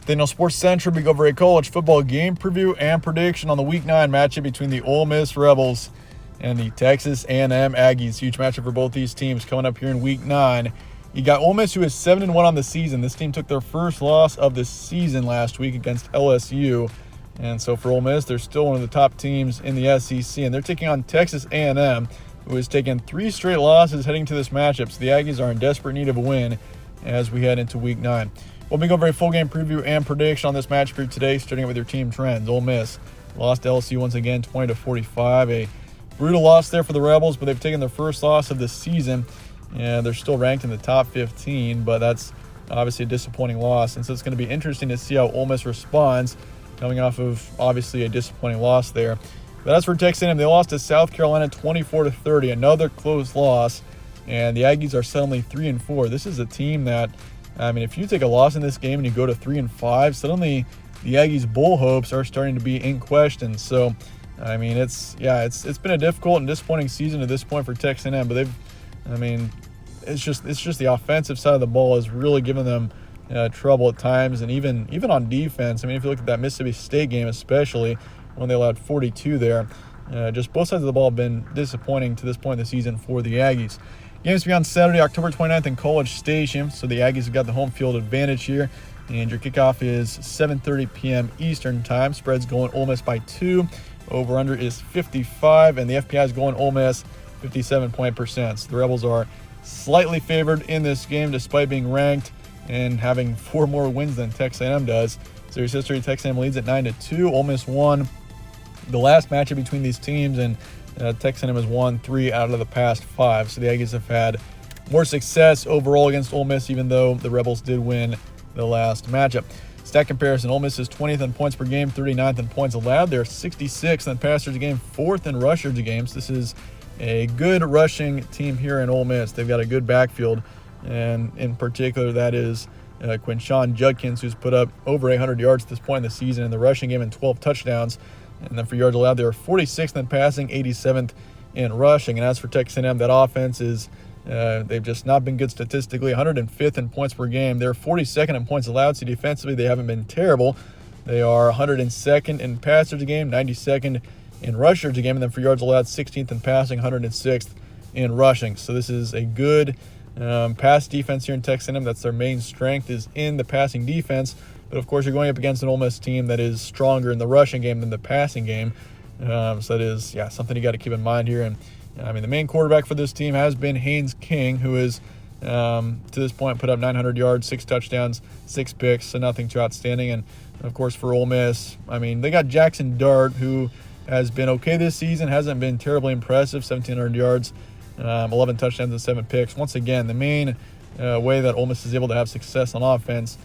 Daniel Sports Central, we go over a college football game preview and prediction on the Week 9 matchup between the Ole Miss Rebels and the Texas A&M Aggies. Huge matchup for both these teams coming up here in Week 9. You got Ole Miss, who is 7-1 on the season. This team took their first loss of the season last week against LSU. And so for Ole Miss, they're still one of the top teams in the SEC. And they're taking on Texas A&M, who has taken 3 straight losses heading to this matchup. So the Aggies are in desperate need of a win as we head into Week 9. We'll be going over a full game preview and prediction on this match for today, starting with your team trends. Ole Miss lost to LSU once again, 20-45. A brutal loss there for the Rebels, but they've taken their first loss of the season, and they're still ranked in the top 15, but that's obviously a disappointing loss. And so it's going to be interesting to see how Ole Miss responds, coming off of obviously a disappointing loss there. But as for Texas A&M, they lost to South Carolina 24-30, another close loss, and the Aggies are suddenly 3-4. This is a team that, if you take a loss in this game and you go to 3-5, suddenly the Aggies' bowl hopes are starting to be in question. So, it's been a difficult and disappointing season at this point for Texas A&M, but it's just the offensive side of the ball has really given them trouble at times, and even on defense. If you look at that Mississippi State game, especially when they allowed 42 there, just both sides of the ball have been disappointing to this point in the season for the Aggies. Games to be on Saturday, October 29th in College Station, so the Aggies have got the home field advantage here. And your kickoff is 7:30 p.m. Eastern Time. Spread's going Ole Miss by 2. Over-under is 55, and the FPI is going Ole Miss 57%. So the Rebels are slightly favored in this game despite being ranked and having 4 more wins than Texas A&M does. Series history, Texas A&M leads at 9-2. Ole Miss won the last matchup between these teams, and Texas A&M has won 3 out of the past 5. So the Aggies have had more success overall against Ole Miss, even though the Rebels did win the last matchup. Stat comparison, Ole Miss is 20th in points per game, 39th in points allowed. They're 66th in passers a game, 4th in rushers a game. So this is a good rushing team here in Ole Miss. They've got a good backfield, and in particular that is Quinshon Judkins, who's put up over 800 yards at this point in the season in the rushing game and 12 touchdowns. And then for yards allowed, they are 46th in passing, 87th in rushing. And as for Texas A&M, that offense is they've just not been good statistically. 105th in points per game. They're 42nd in points allowed, so defensively they haven't been terrible. They are 102nd in passers a game, 92nd in rushers a game, and then for yards allowed, 16th in passing, 106th in rushing. So this is a good pass defense here in Texas A&M. That's their main strength, is in the passing defense. But, of course, you're going up against an Ole Miss team that is stronger in the rushing game than the passing game. So that is, something you got to keep in mind here. And, the main quarterback for this team has been Haynes King, who is, to this point, put up 900 yards, 6 touchdowns, 6 picks, so nothing too outstanding. And, of course, for Ole Miss, they got Jackson Dart, who has been okay this season, hasn't been terribly impressive, 1,700 yards, 11 touchdowns and 7 picks. Once again, the main way that Ole Miss is able to have success on offense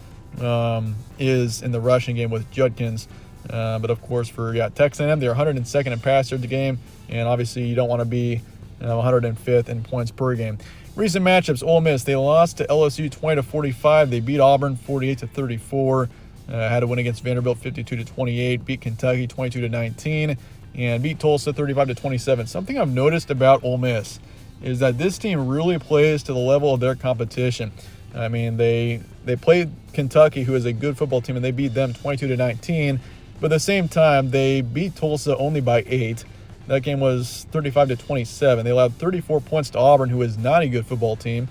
is in the rushing game with Judkins. But of course for Texas A&M, they're 102nd in passer the game, and obviously you don't want to be 105th in points per game. Recent matchups, Ole Miss, they lost to LSU 20-45. They beat Auburn 48-34. Had a win against Vanderbilt 52-28. Beat Kentucky 22-19, and beat Tulsa 35-27. Something I've noticed about Ole Miss is that this team really plays to the level of their competition. They played Kentucky, who is a good football team, and they beat them 22-19. But at the same time, they beat Tulsa only by 8. That game was 35-27. They allowed 34 points to Auburn, who is not a good football team,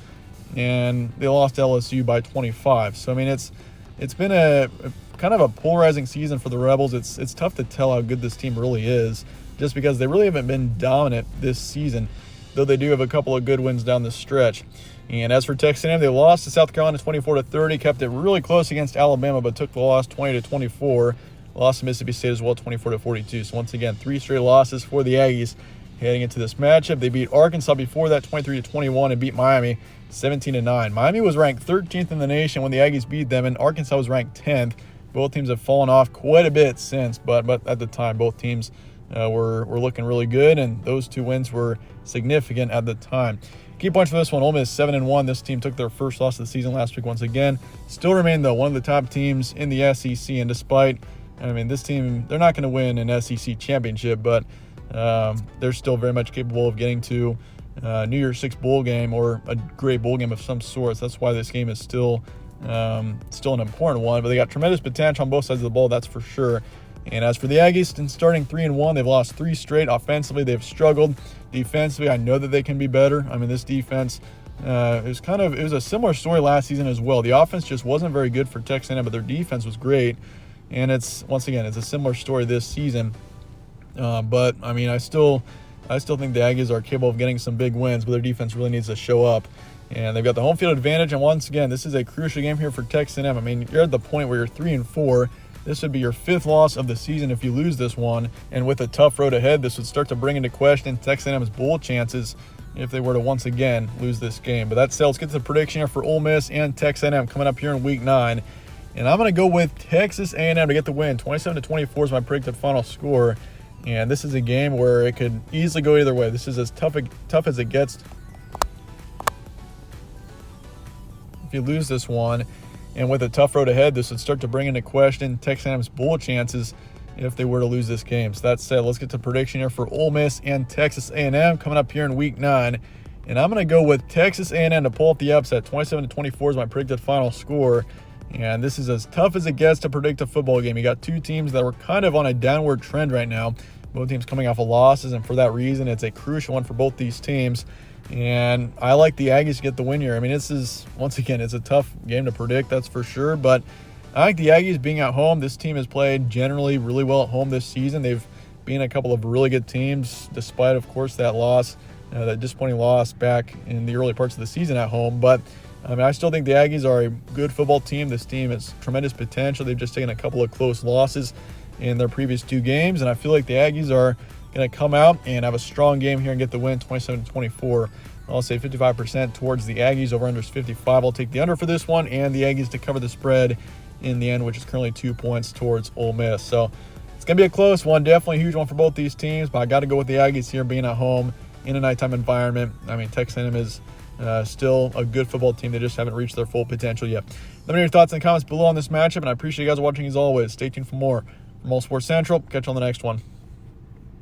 and they lost to LSU by 25. So it's been a kind of a polarizing season for the Rebels. It's tough to tell how good this team really is, just because they really haven't been dominant this season, though they do have a couple of good wins down the stretch. And as for Texas A&M, they lost to South Carolina 24-30, kept it really close against Alabama, but took the loss 20-24. Lost to Mississippi State as well, 24-42. So once again, 3 straight losses for the Aggies heading into this matchup. They beat Arkansas before that 23-21 and beat Miami 17-9. Miami was ranked 13th in the nation when the Aggies beat them, and Arkansas was ranked 10th. Both teams have fallen off quite a bit since, but at the time, both teams were looking really good, and those 2 wins were significant at the time. Key points for this one, Ole Miss 7-1. This team took their first loss of the season last week once again. Still remain, though, one of the top teams in the SEC, and despite, this team, they're not going to win an SEC championship, but they're still very much capable of getting to New Year's Six bowl game or a great bowl game of some sorts. That's why this game is still still an important one, but they got tremendous potential on both sides of the ball, that's for sure. And as for the Aggies, since starting 3-1, they've lost 3 straight. Offensively, they've struggled. Defensively, I know that they can be better. I mean, this defense, it was a similar story last season as well. The offense just wasn't very good for Texas A&M, but their defense was great. And it's a similar story this season. But I mean, I still think the Aggies are capable of getting some big wins, but their defense really needs to show up. And they've got the home field advantage. And once again, this is a crucial game here for Texas A&M. I mean, you're at the point where you're 3-4. This would be your 5th loss of the season if you lose this one. And with a tough road ahead, this would start to bring into question Texas A&M's bowl chances if they were to once again lose this game. But that said, let's get to the prediction here for Ole Miss and Texas A&M coming up here in Week 9. And I'm going to go with Texas A&M to get the win. 27-24 is my predicted final score. And this is a game where it could easily go either way. This is as tough as it gets. If you lose this one, and with a tough road ahead, this would start to bring into question Texas A&M's bowl chances if they were to lose this game. So that said, let's get to prediction here for Ole Miss and Texas A&M coming up here in Week 9. And I'm going to go with Texas A&M to pull up the upset. 27-24 is my predicted final score. And this is as tough as it gets to predict a football game. You got two teams that were kind of on a downward trend right now. Both teams coming off of losses, and for that reason, it's a crucial one for both these teams. And I like the Aggies to get the win here. I mean, this is, once again, it's a tough game to predict, that's for sure. But I like the Aggies being at home. This team has played generally really well at home this season. They've been a couple of really good teams, despite, of course, that loss, that disappointing loss back in the early parts of the season at home. But I mean, I still think the Aggies are a good football team. This team has tremendous potential. They've just taken a couple of close losses in their previous 2 games, and I feel like the Aggies are going to come out and have a strong game here and get the win, 27-24. I'll say 55% towards the Aggies. Over under is 55. I'll take the under for this one and the Aggies to cover the spread in the end, which is currently 2 points towards Ole Miss. So it's going to be a close one, definitely a huge one for both these teams, but I got to go with the Aggies here being at home in a nighttime environment. I mean, Texas A&M is still a good football team. They just haven't reached their full potential yet. Let me know your thoughts in the comments below on this matchup, and I appreciate you guys watching as always. Stay tuned for more from All Sports Central. Catch you on the next one.